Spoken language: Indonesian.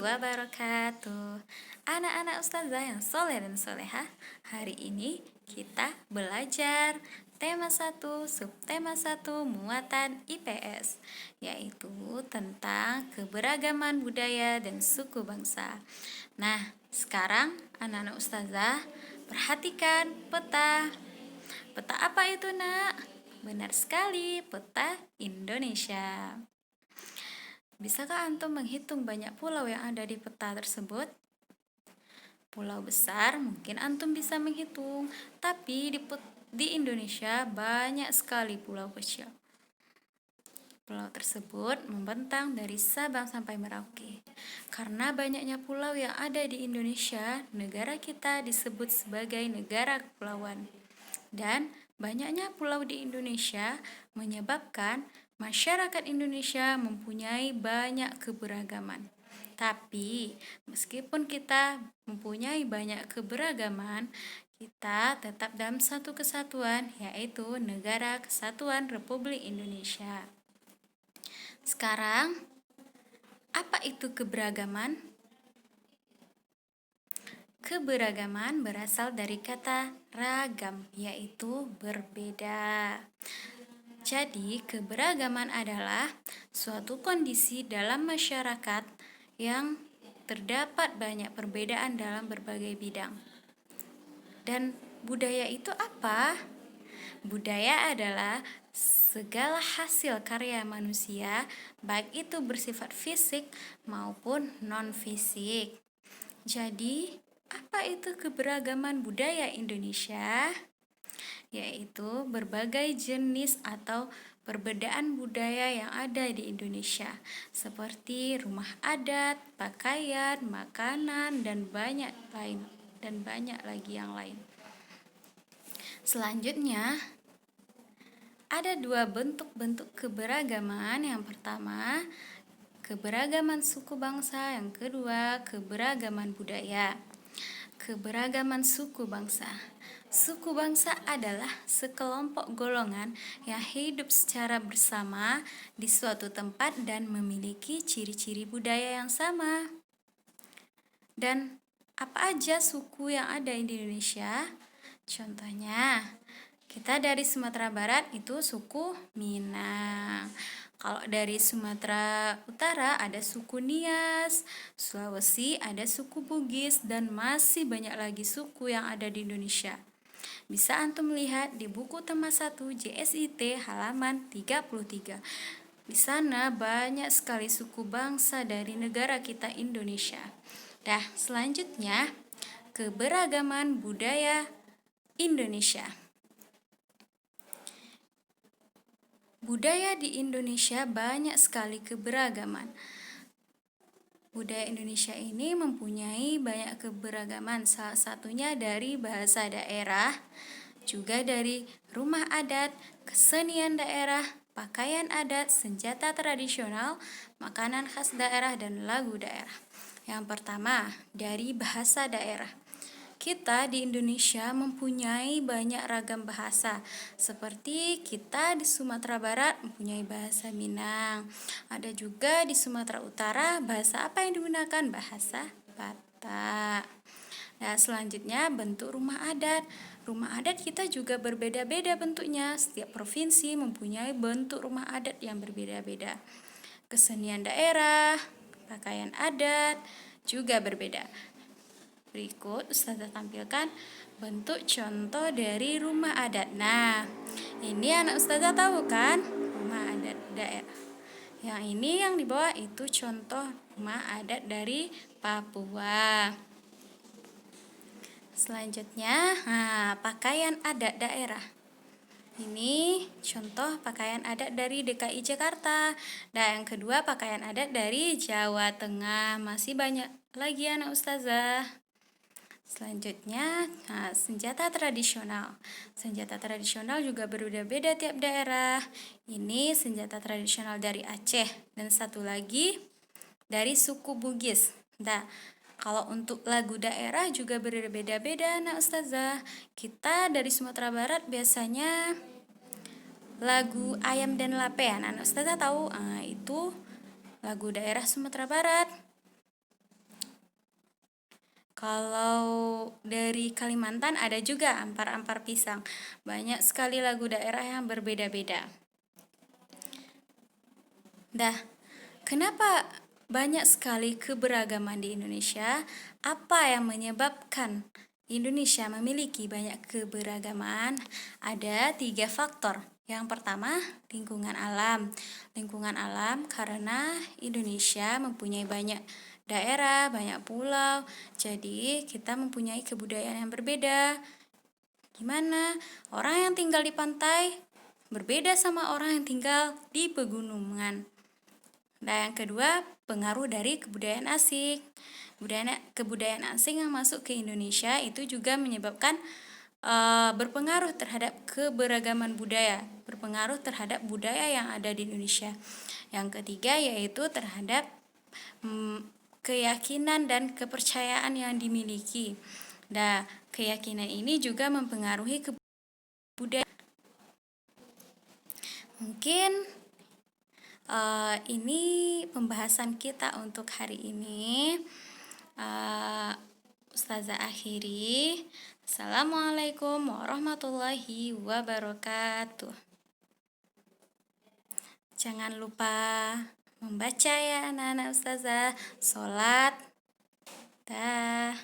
wabarakatuh. Anak-anak ustazah yang soleh dan solehah, hari ini kita belajar tema satu subtema satu muatan IPS, yaitu tentang keberagaman budaya dan suku bangsa. Nah, sekarang anak-anak ustazah perhatikan peta. Peta apa itu, Nak? Benar sekali, peta Indonesia. Bisakah antum menghitung banyak pulau yang ada di peta tersebut? Pulau besar mungkin antum bisa menghitung, tapi di Indonesia banyak sekali pulau kecil. Pulau tersebut membentang dari Sabang sampai Merauke. Karena banyaknya pulau yang ada di Indonesia, negara kita disebut sebagai negara kepulauan. Dan banyaknya pulau di Indonesia menyebabkan masyarakat Indonesia mempunyai banyak keberagaman. Tapi, meskipun kita mempunyai banyak keberagaman, kita tetap dalam satu kesatuan, yaitu Negara Kesatuan Republik Indonesia. Sekarang, apa itu keberagaman? Keberagaman berasal dari kata ragam, yaitu berbeda. Jadi, keberagaman adalah suatu kondisi dalam masyarakat yang terdapat banyak perbedaan dalam berbagai bidang. Dan budaya itu apa? Budaya adalah segala hasil karya manusia, baik itu bersifat fisik maupun non-fisik. Jadi, apa itu keberagaman budaya Indonesia? Yaitu berbagai jenis atau perbedaan budaya yang ada di Indonesia, seperti rumah adat, pakaian, makanan, dan banyak lagi yang lain. Selanjutnya, ada dua bentuk keberagaman. Yang pertama, keberagaman suku bangsa, yang kedua, keberagaman budaya. Keberagaman suku bangsa. Suku bangsa adalah sekelompok golongan yang hidup secara bersama di suatu tempat dan memiliki ciri-ciri budaya yang sama. Dan apa aja suku yang ada di Indonesia? Contohnya, kita dari Sumatera Barat itu suku Minang. Kalau dari Sumatera Utara ada suku Nias, Sulawesi ada suku Bugis, dan masih banyak lagi suku yang ada di Indonesia. Bisa antum lihat di buku tema 1 JSIT halaman 33. Di sana banyak sekali suku bangsa dari negara kita Indonesia. Selanjutnya, keberagaman budaya Indonesia. Budaya di Indonesia banyak sekali keberagaman. Budaya Indonesia ini mempunyai banyak keberagaman, salah satunya dari bahasa daerah, juga dari rumah adat, kesenian daerah, pakaian adat, senjata tradisional, makanan khas daerah, dan lagu daerah. Yang pertama, dari bahasa daerah. Kita di Indonesia mempunyai banyak ragam bahasa, seperti kita di Sumatera Barat mempunyai bahasa Minang. Ada juga di Sumatera Utara, bahasa apa yang digunakan? Bahasa Batak. Selanjutnya bentuk rumah adat. Rumah adat kita juga berbeda-beda bentuknya. Setiap provinsi mempunyai bentuk rumah adat yang berbeda-beda. Kesenian daerah, pakaian adat juga berbeda. Berikut Ustazah tampilkan bentuk contoh dari rumah adat. Nah, ini anak Ustazah tahu kan? Rumah adat daerah. Yang ini yang di bawah itu contoh rumah adat dari Papua. Selanjutnya, pakaian adat daerah. Ini contoh pakaian adat dari DKI Jakarta. Dan yang kedua, pakaian adat dari Jawa Tengah. Masih banyak lagi anak Ustazah. Selanjutnya, senjata tradisional. Senjata tradisional juga berbeda-beda tiap daerah. Ini senjata tradisional dari Aceh dan satu lagi dari suku Bugis. Kalau untuk lagu daerah juga berbeda-beda, nah Ustazah. Kita dari Sumatera Barat biasanya lagu Ayam dan Lapean. Anak Ustazah tahu? Itu lagu daerah Sumatera Barat. Kalau dari Kalimantan ada juga ampar-ampar pisang. Banyak sekali lagu daerah yang berbeda-beda. Dah, kenapa banyak sekali keberagaman di Indonesia? Apa yang menyebabkan Indonesia memiliki banyak keberagaman? Ada 3 faktor. Yang pertama, lingkungan alam. Lingkungan alam karena Indonesia mempunyai banyak daerah, banyak pulau. Jadi, kita mempunyai kebudayaan yang berbeda. Gimana? Orang yang tinggal di pantai berbeda sama orang yang tinggal di pegunungan. Dan yang kedua, pengaruh dari kebudayaan asing. Kebudayaan asing yang masuk ke Indonesia itu juga menyebabkan berpengaruh terhadap keberagaman budaya, berpengaruh terhadap budaya yang ada di Indonesia. Yang ketiga yaitu terhadap keyakinan dan kepercayaan yang dimiliki. Nah, keyakinan ini juga mempengaruhi budaya. Mungkin ini pembahasan kita untuk hari ini. Ustazah akhiri. Assalamualaikum warahmatullahi wabarakatuh. Jangan lupa membaca ya anak-anak ustazah. Sholat. Dah.